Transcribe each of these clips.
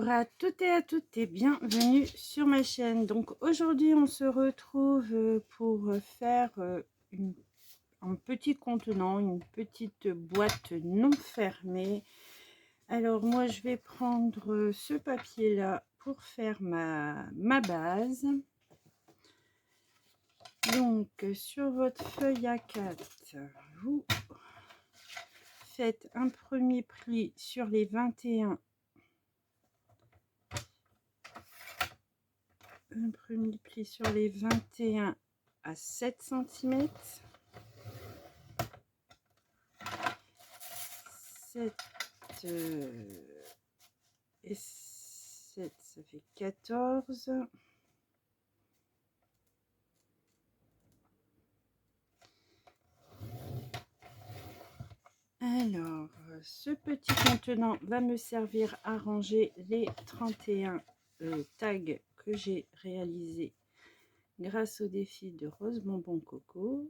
Bonjour à toutes et à toutes et bienvenue sur ma chaîne. Donc aujourd'hui on se retrouve pour faire un petit contenant, une petite boîte non fermée. Alors moi je vais prendre ce papier là pour faire ma base. Donc sur votre feuille A4, vous faites un premier pli sur les 21. Un premier pli sur les 21 à 7 cm. 7 et 7, ça fait 14. Alors, ce petit contenant va me servir à ranger les 31 tags que j'ai réalisés grâce au défi de Rose Bonbon Coco.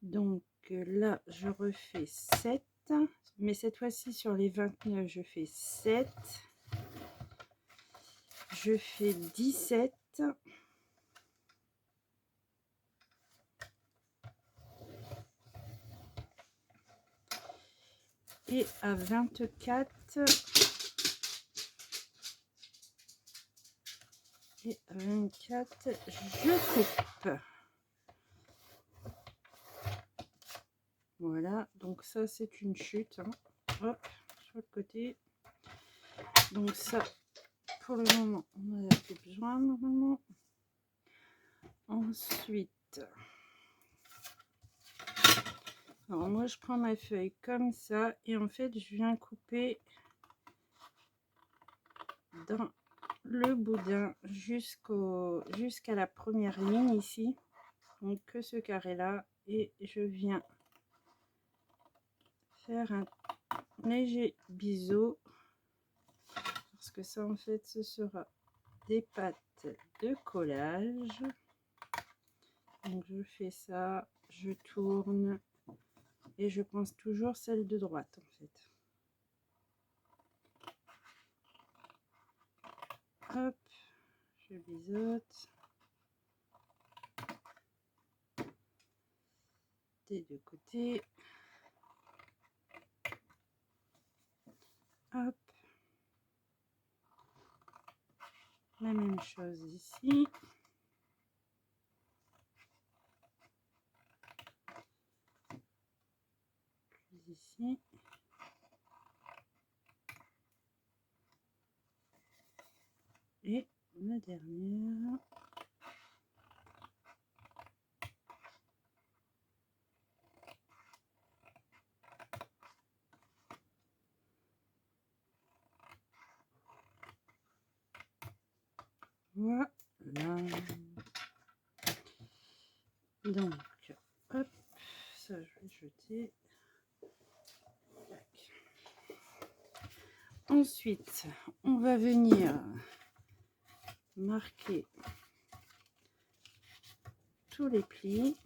Donc là, je refais 7, mais cette fois-ci sur les 29, je fais 7. Je fais 17. Et à 24. Et à 24, je coupe. Voilà, donc ça c'est une chute. Hein. Hop, sur le côté. Donc ça, pour le moment, on n'en a plus besoin normalement. Ensuite, alors moi je prends ma feuille comme ça et en fait je viens couper dans le boudin jusqu'à la première ligne ici. Donc que ce carré là et je viens faire un léger biseau parce que ça en fait ce sera des pâtes de collage. Donc je fais ça, je tourne et je pense toujours celle de droite en fait. Hop, je biseaute des deux côtés. Hop, la même chose ici. Puis ici. Et la dernière. Voilà. Donc, hop, ça je vais jeter. Ensuite, on va venir marquer tous les plis.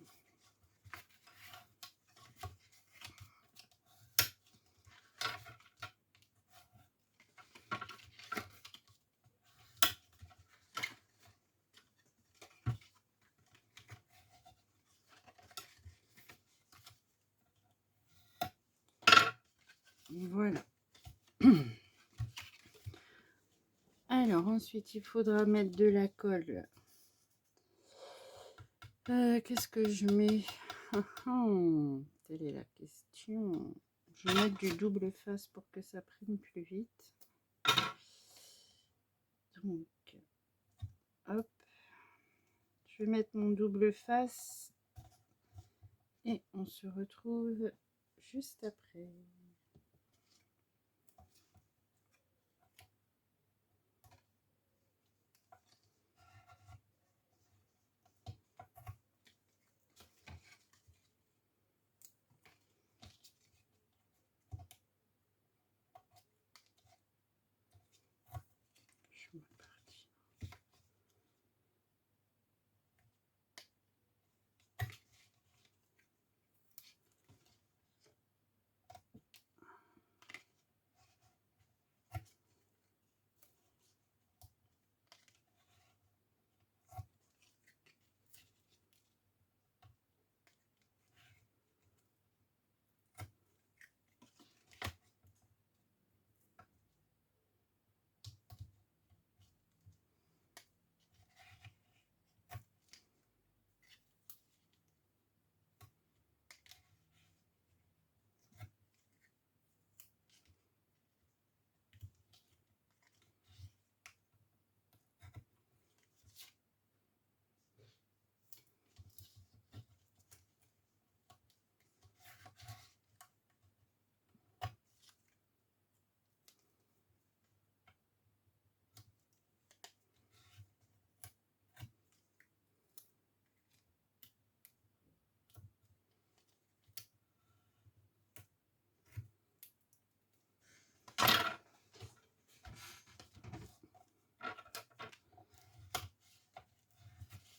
Voilà. Alors ensuite, il faudra mettre de la colle. Qu'est-ce que je mets? Telle est la question. Je vais mettre du double face pour que ça prenne plus vite. Donc, hop. Je vais mettre mon double face. Et on se retrouve juste après.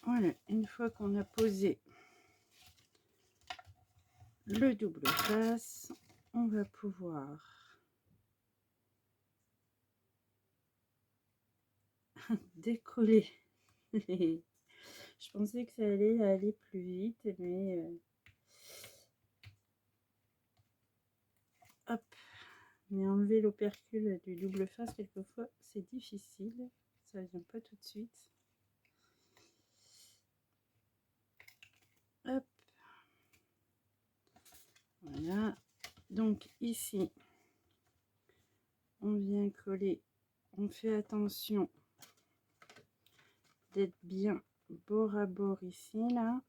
Voilà, une fois qu'on a posé le double face, on va pouvoir décoller. Je pensais que ça allait aller plus vite, mais hop, mais enlever l'opercule du double face quelquefois c'est difficile, ça vient pas tout de suite. Hop, voilà. Donc ici, on vient coller, on fait attention d'être bien bord à bord ici là.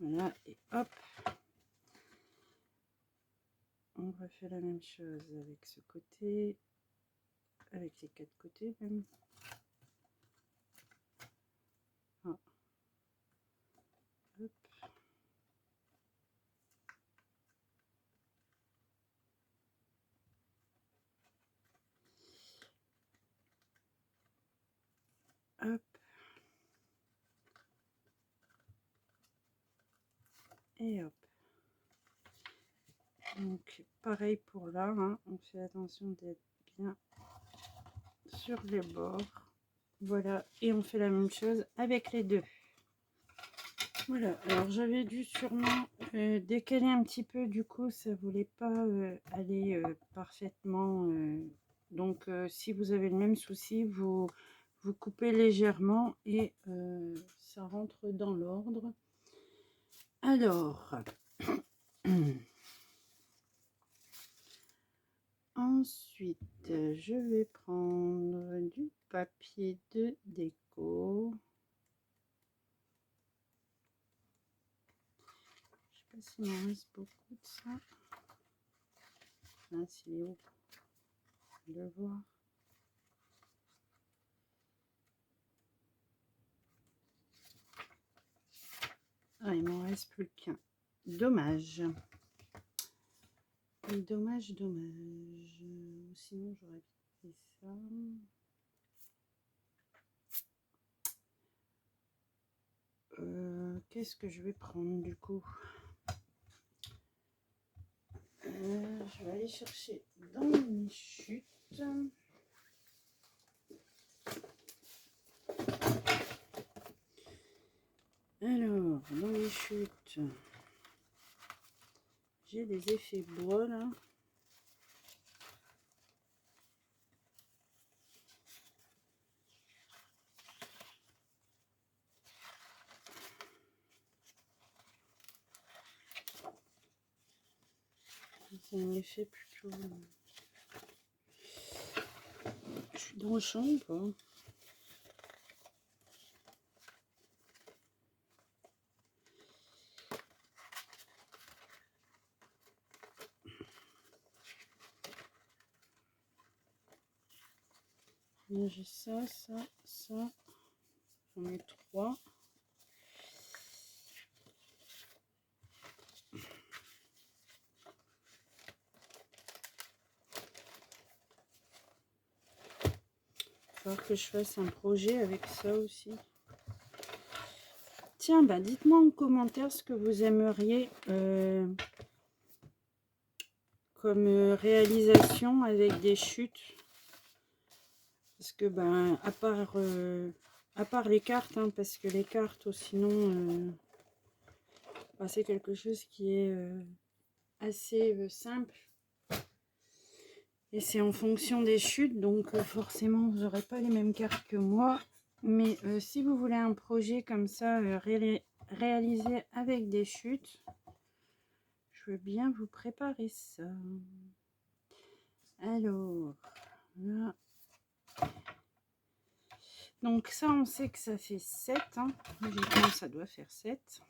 Voilà, et hop, on refait la même chose avec ce côté, avec les quatre côtés même. Ah. Hop. Hop. Et hop. Donc pareil pour là, hein, on fait attention d'être bien sur les bords. Voilà, et on fait la même chose avec les deux. Voilà, alors j'avais dû sûrement décaler un petit peu, du coup ça voulait pas aller parfaitement. Donc si vous avez le même souci, vous coupez légèrement et ça rentre dans l'ordre. Alors, ensuite, je vais prendre du papier de déco. Je sais pas s'il m'en reste beaucoup de ça. Là, s'il est haut, pour le voir. Ah, il m'en reste plus qu'un. Dommage. Dommage, dommage. Sinon, j'aurais fait ça. Qu'est-ce que je vais prendre du coup? Je vais aller chercher dans mes chutes. Alors, dans les chutes, j'ai des effets bois là. C'est un effet plutôt... Je suis dans le champ ou pas? J'ai ça, ça, ça. J'en ai 3. Il va falloir que je fasse un projet avec ça aussi. Tiens, bah dites-moi en commentaire ce que vous aimeriez comme réalisation avec des chutes. Parce que ben à part les cartes, hein, parce que les cartes sinon bah, c'est quelque chose qui est assez simple. Et c'est en fonction des chutes, donc forcément vous n'aurez pas les mêmes cartes que moi. Mais si vous voulez un projet comme ça réalisé avec des chutes, je veux bien vous préparer ça. Alors, là. Donc ça, on sait que ça fait 7. Hein. Logiquement, ça doit faire 7.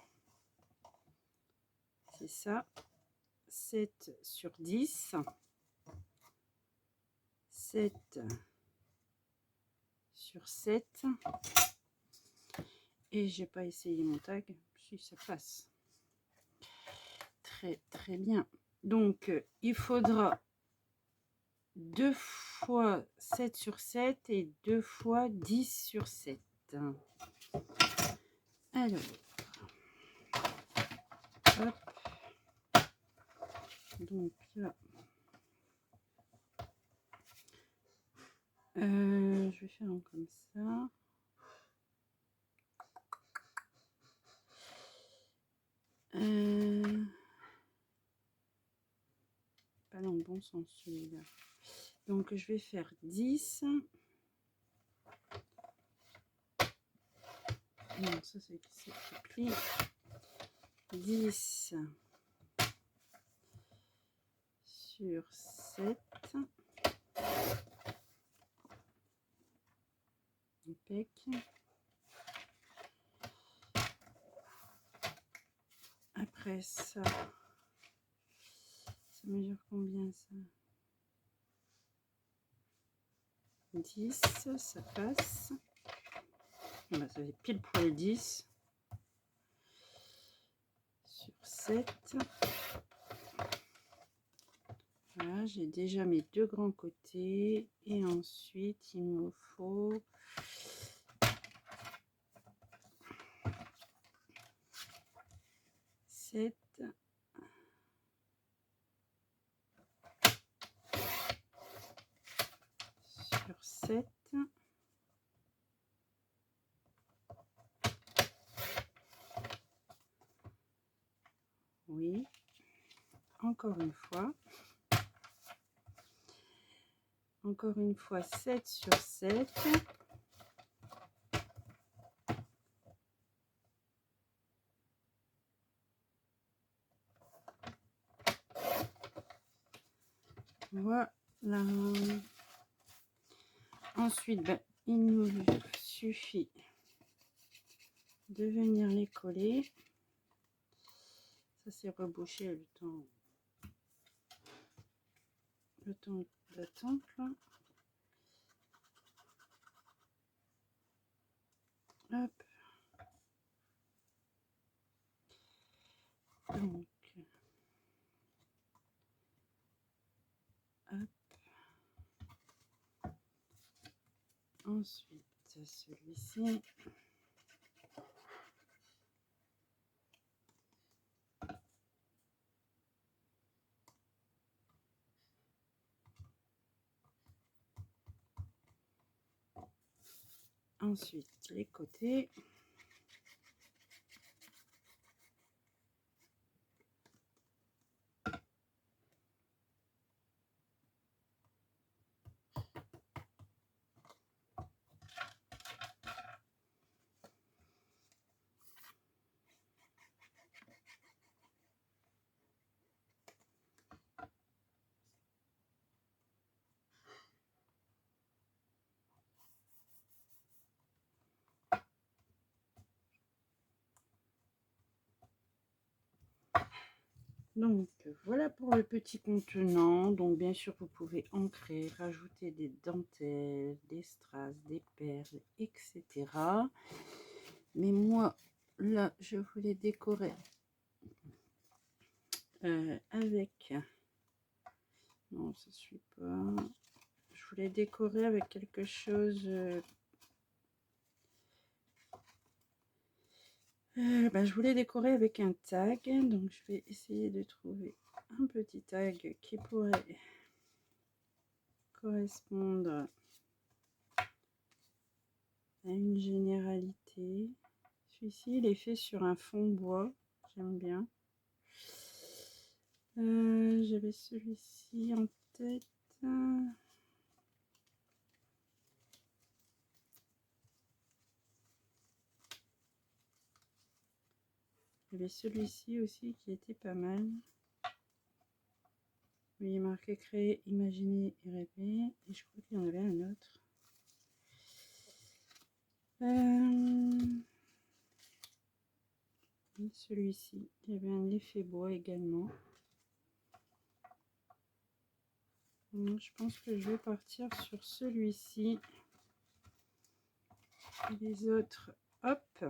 C'est ça. 7 sur 10. 7 sur 7. Et j'ai pas essayé mon tag. Si ça passe. Très très bien. Donc il faudra 2 fois 7 sur 7 et 2 fois 10 sur 7. Alors, hop. Donc là, je vais faire comme ça. Pas dans le bon sens celui-là. Donc je vais faire 10. Non, ça c'est qui plie. 10 sur 7. Impec. Après ça mesure combien ça? 10, ça passe. Bah, ça fait pile poil 10 sur 7. Voilà, j'ai déjà mes deux grands côtés. Et ensuite, il me faut 7 sur 7. Oui, encore une fois. Encore une fois, 7 sur 7. Voilà. Ensuite, ben, il nous suffit de venir les coller. Ça c'est rebouché le temps d'attente là. Hop. Donc, hop. Ensuite, celui-ci. Ensuite, les côtés. Donc voilà pour le petit contenant. Donc bien sûr vous pouvez ancrer, rajouter des dentelles, des strass, des perles, etc. Mais moi là je voulais décorer avec, non ça suit pas, je voulais décorer avec quelque chose. Je voulais décorer avec un tag, donc je vais essayer de trouver un petit tag qui pourrait correspondre à une généralité. Celui-ci il est fait sur un fond bois, j'aime bien. J'avais celui-ci en tête. Il y avait celui-ci aussi qui était pas mal. Il est marqué créer, imaginer et rêver. Et je crois qu'il y en avait un autre. Celui-ci, il y avait un effet bois également. Je pense que je vais partir sur celui-ci. Les autres, hop.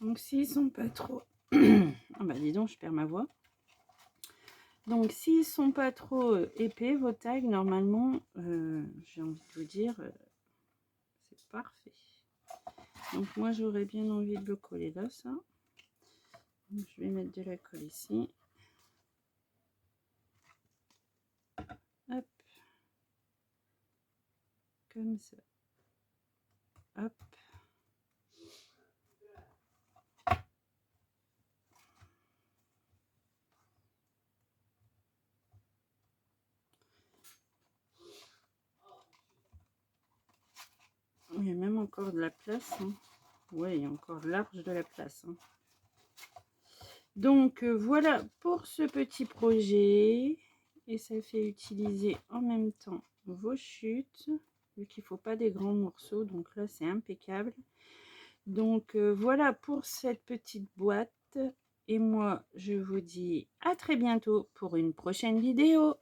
Donc s'ils sont pas trop... Ah bah dis donc, je perds ma voix. Donc s'ils sont pas trop épais, vos tags, normalement, j'ai envie de vous dire, c'est parfait. Donc moi j'aurais bien envie de le coller là, ça. Donc, je vais mettre de la colle ici. Hop. Comme ça. Hop. Il y a même encore de la place. Hein. Ouais, il y a encore large de la place. Hein. Donc voilà pour ce petit projet. Et ça fait utiliser en même temps vos chutes. Vu qu'il ne faut pas des grands morceaux. Donc là, c'est impeccable. Donc voilà pour cette petite boîte. Et moi, je vous dis à très bientôt pour une prochaine vidéo.